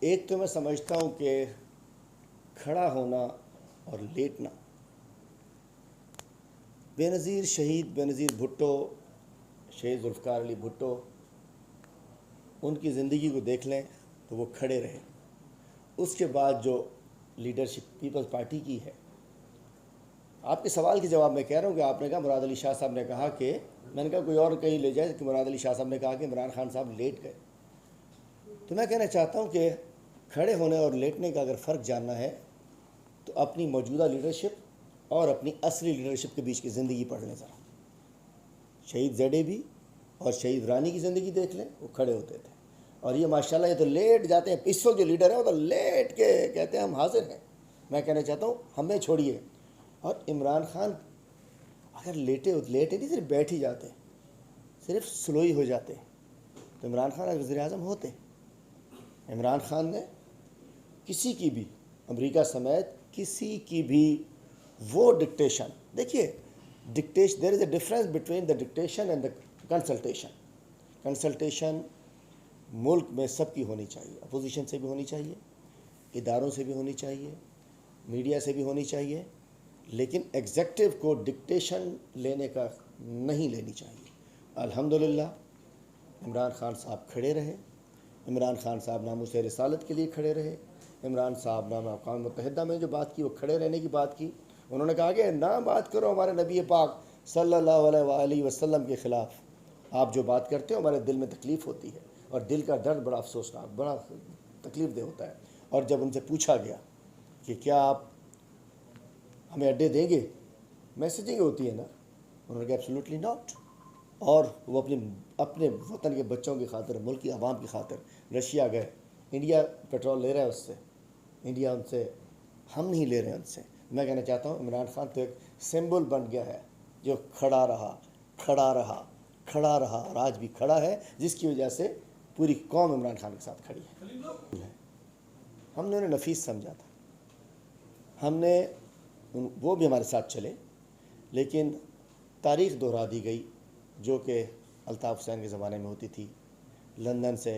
ایک تو میں سمجھتا ہوں کہ کھڑا ہونا اور لیٹنا، بے نظیر شہید بے نظیر بھٹو، شہید ذوالفقار علی بھٹو، ان کی زندگی کو دیکھ لیں تو وہ کھڑے رہے۔ اس کے بعد جو لیڈرشپ پیپلز پارٹی کی ہے، آپ کے سوال کے جواب میں کہہ رہا ہوں کہ آپ نے کہا مراد علی شاہ صاحب نے کہا کہ، میں نے کہا کوئی اور کہیں لے جائے کہ مراد علی شاہ صاحب نے کہا کہ عمران خان صاحب لیٹ گئے، تو میں کہنا چاہتا ہوں کہ کھڑے ہونے اور لیٹنے کا اگر فرق جاننا ہے تو اپنی موجودہ لیڈرشپ اور اپنی اصلی لیڈرشپ کے بیچ کی زندگی پڑھ لیں ذرا۔ شہید زیڈے بھی اور شہید رانی کی زندگی دیکھ لیں، وہ کھڑے ہوتے تھے، اور یہ ماشاءاللہ یہ تو لیٹ جاتے ہیں۔ اس وقت جو لیڈر ہیں وہ تو لیٹ کے کہتے ہیں ہم حاضر ہیں۔ میں کہنا چاہتا ہوں ہمیں چھوڑیے، اور عمران خان اگر لیٹے نہیں، صرف بیٹھ ہی جاتے، صرف سلو ہی ہو جاتے، تو عمران خان اگر وزیر اعظم ہوتے۔ عمران خان نے کسی کی بھی، امریکہ سمیت کسی کی بھی وہ ڈکٹیشن، دیکھیے there is a difference between the dictation and the consultation. Consultation ملک میں سب کی ہونی چاہیے، اپوزیشن سے بھی ہونی چاہیے، اداروں سے بھی ہونی چاہیے، میڈیا سے بھی ہونی چاہیے، لیکن ایگزیکٹو کو ڈکٹیشن لینے کا نہیں لینی چاہیے۔ الحمدللہ عمران خان صاحب کھڑے رہے، عمران خان صاحب ناموس رسالت کے لیے کھڑے رہے، عمران صاحب نے اقوام متحدہ میں جو بات کی وہ کھڑے رہنے کی بات کی۔ انہوں نے کہا کہ نہ بات کرو ہمارے نبی پاک صلی اللہ علیہ وآلہ وسلم کے خلاف، آپ جو بات کرتے ہو ہمارے دل میں تکلیف ہوتی ہے، اور دل کا درد بڑا افسوسناک، بڑا تکلیف دہ ہوتا ہے۔ اور جب ان سے پوچھا گیا کہ کیا آپ ہمیں اڈے دیں گے، میسیجنگ ہوتی ہے نا، انہوں نے کہا ایبسلیوٹلی ناٹ۔ اور وہ اپنے وطن کے بچوں کی خاطر، ملک کی عوام کی خاطر رشیا گئے۔ انڈیا پیٹرول لے رہا ہے اس سے، انڈیا ان سے، ہم نہیں لے رہے ہیں ان سے۔ میں کہنا چاہتا ہوں عمران خان تو ایک سمبل بن گیا ہے جو کھڑا رہا کھڑا رہا کھڑا رہا، اور آج بھی کھڑا ہے، جس کی وجہ سے پوری قوم عمران خان کے ساتھ کھڑی ہے۔ ہم نے انہیں نفیس سمجھا تھا، ہم نے وہ بھی ہمارے ساتھ چلے، لیکن تاریخ دہرا دی گئی جو کہ الطاف حسین کے زمانے میں ہوتی تھی۔ لندن سے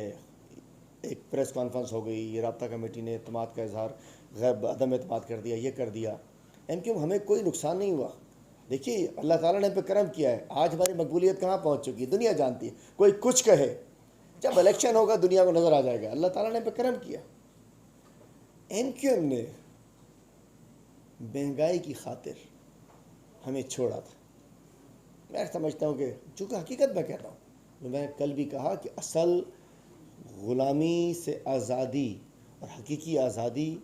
ایک پریس کانفرنس ہو گئی، یہ رابطہ کمیٹی نے اعتماد کا اظہار غیر عدم اعتماد کر دیا، یہ کر دیا۔ ہمیں کوئی نقصان نہیں ہوا۔ دیکھیے اللہ تعالیٰ نے ہم پہ کرم کیا ہے، آج ہماری مقبولیت کہاں پہنچ چکی ہے، دنیا جانتی ہے۔ کوئی کچھ کہے، جب الیکشن ہوگا دنیا کو نظر آ جائے گا، اللہ تعالیٰ نے ہم پہ کرم کیا۔ نے مہنگائی کی خاطر ہمیں چھوڑا تھا۔ میں سمجھتا ہوں کہ چونکہ حقیقت میں کہتا ہوں، میں نے کل بھی کہا کہ اصل غلامی سے آزادی اور حقیقی آزادی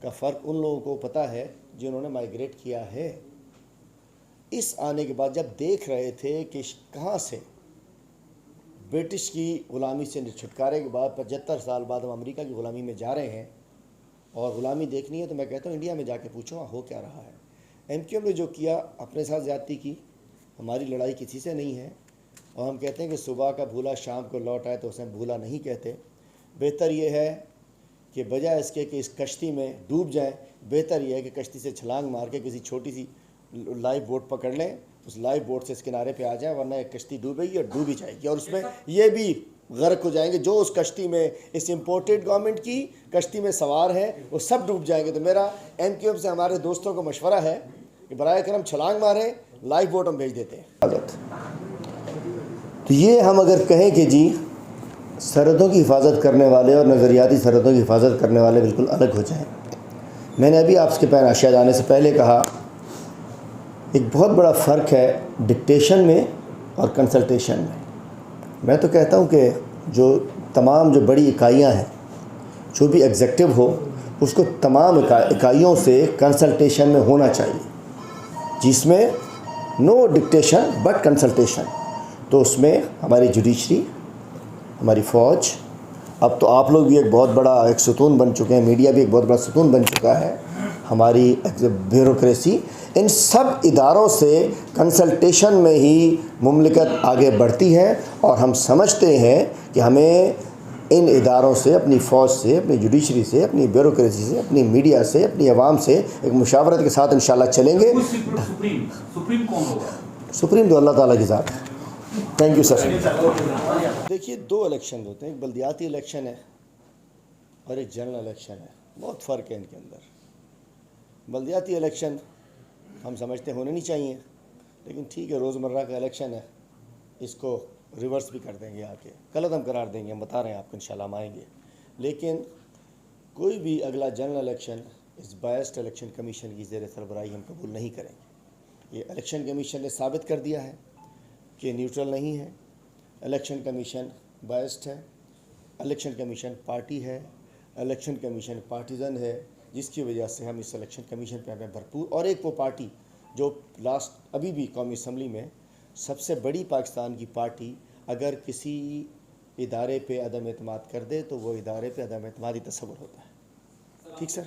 کا فرق ان لوگوں کو پتہ ہے جنہوں نے مائیگریٹ کیا ہے۔ اس آنے کے بعد جب دیکھ رہے تھے کہ کہاں سے برٹش کی غلامی سے چھٹکارے کے بعد 75 سال بعد ہم امریکہ کی غلامی میں جا رہے ہیں، اور غلامی دیکھنی ہے تو میں کہتا ہوں انڈیا میں جا کے پوچھو ہو کیا رہا ہے۔ نے جو کیا، اپنے ساتھ زیادتی کی، ہماری لڑائی کسی سے نہیں ہے، اور ہم کہتے ہیں کہ صبح کا بھولا شام کو لوٹ آئے تو اسے بھولا نہیں کہتے۔ بہتر یہ ہے کہ بجائے اس کے کہ اس کشتی میں ڈوب جائیں، بہتر یہ ہے کہ کشتی سے چھلانگ مار کے کسی چھوٹی سی لائف بوٹ پکڑ لیں، اس لائف بوٹ سے اس کنارے پہ آ جائیں، ورنہ ایک کشتی ڈوبے گی اور ڈوبی جائے گی، اور اس میں یہ بھی غرق ہو جائیں گے جو اس کشتی میں، اس امپورٹڈ گورنمنٹ کی کشتی میں سوار ہیں، وہ سب ڈوب جائیں گے۔ تو میرا سے ہمارے دوستوں کو مشورہ ہے کہ برائے کرم چھلانگ ماریں، لائف بوٹ ہم بھیج دیتے ہیں۔ تو یہ ہم اگر کہیں کہ جی سرحدوں کی حفاظت کرنے والے اور نظریاتی سرحدوں کی حفاظت کرنے والے بالکل الگ ہو جائیں۔ میں نے ابھی آپ کے پیر اشیاء جانے سے پہلے کہا ایک بہت بڑا فرق ہے ڈکٹیشن میں اور کنسلٹیشن میں۔ میں تو کہتا ہوں کہ جو تمام جو بڑی اکائیاں ہیں، جو بھی ایگزیکٹو ہو، اس کو تمام اکائیوں سے کنسلٹیشن میں ہونا چاہیے، جس میں نو ڈکٹیشن بٹ کنسلٹیشن۔ تو اس میں ہماری جوڈیشری، ہماری فوج، اب تو آپ لوگ بھی ایک بہت بڑا ایک ستون بن چکے ہیں، میڈیا بھی ایک بہت بڑا ستون بن چکا ہے، ہماری بیوروکریسی، ان سب اداروں سے کنسلٹیشن میں ہی مملکت آگے بڑھتی ہے، اور ہم سمجھتے ہیں کہ ہمیں ان اداروں سے، اپنی فوج سے، اپنی جوڈیشری سے، اپنی بیوروکریسی سے، اپنی میڈیا سے، اپنی عوام سے ایک مشاورت کے ساتھ انشاءاللہ چلیں گے۔ سپریم کون ہوگا؟ سپریم تو اللہ تعالیٰ کی ذات ہے۔ Thank you sir. دیکھیے دو الیکشن ہوتے ہیں، ایک بلدیاتی الیکشن ہے اور ایک جنرل الیکشن ہے، بہت فرق ہے ان کے اندر۔ بلدیاتی الیکشن ہم سمجھتے ہونے نہیں چاہیے، لیکن ٹھیک ہے، روزمرہ کا الیکشن ہے، اس کو ریورس بھی کر دیں گے، آ کے کل عدم قرار دیں گے، ہم بتا رہے ہیں آپ کو انشاءاللہ ہم آئیں گے۔ لیکن کوئی بھی اگلا جنرل الیکشن اس بائسڈ الیکشن کمیشن کی زیر سربراہی ہم قبول نہیں کریں گے۔ یہ الیکشن کمیشن نے ثابت کر دیا ہے کہ نیوٹرل نہیں ہے، الیکشن کمیشن بائسڈ ہے، الیکشن کمیشن پارٹی ہے، الیکشن کمیشن پارٹیزن ہے، جس کی وجہ سے ہم اس الیکشن کمیشن پہ ہمیں بھرپور، اور ایک وہ پارٹی جو ابھی بھی قومی اسمبلی میں سب سے بڑی پاکستان کی پارٹی اگر کسی ادارے پہ عدم اعتماد کر دے تو وہ ادارے پہ عدم اعتمادی تصور ہوتا ہے۔ ٹھیک سر؟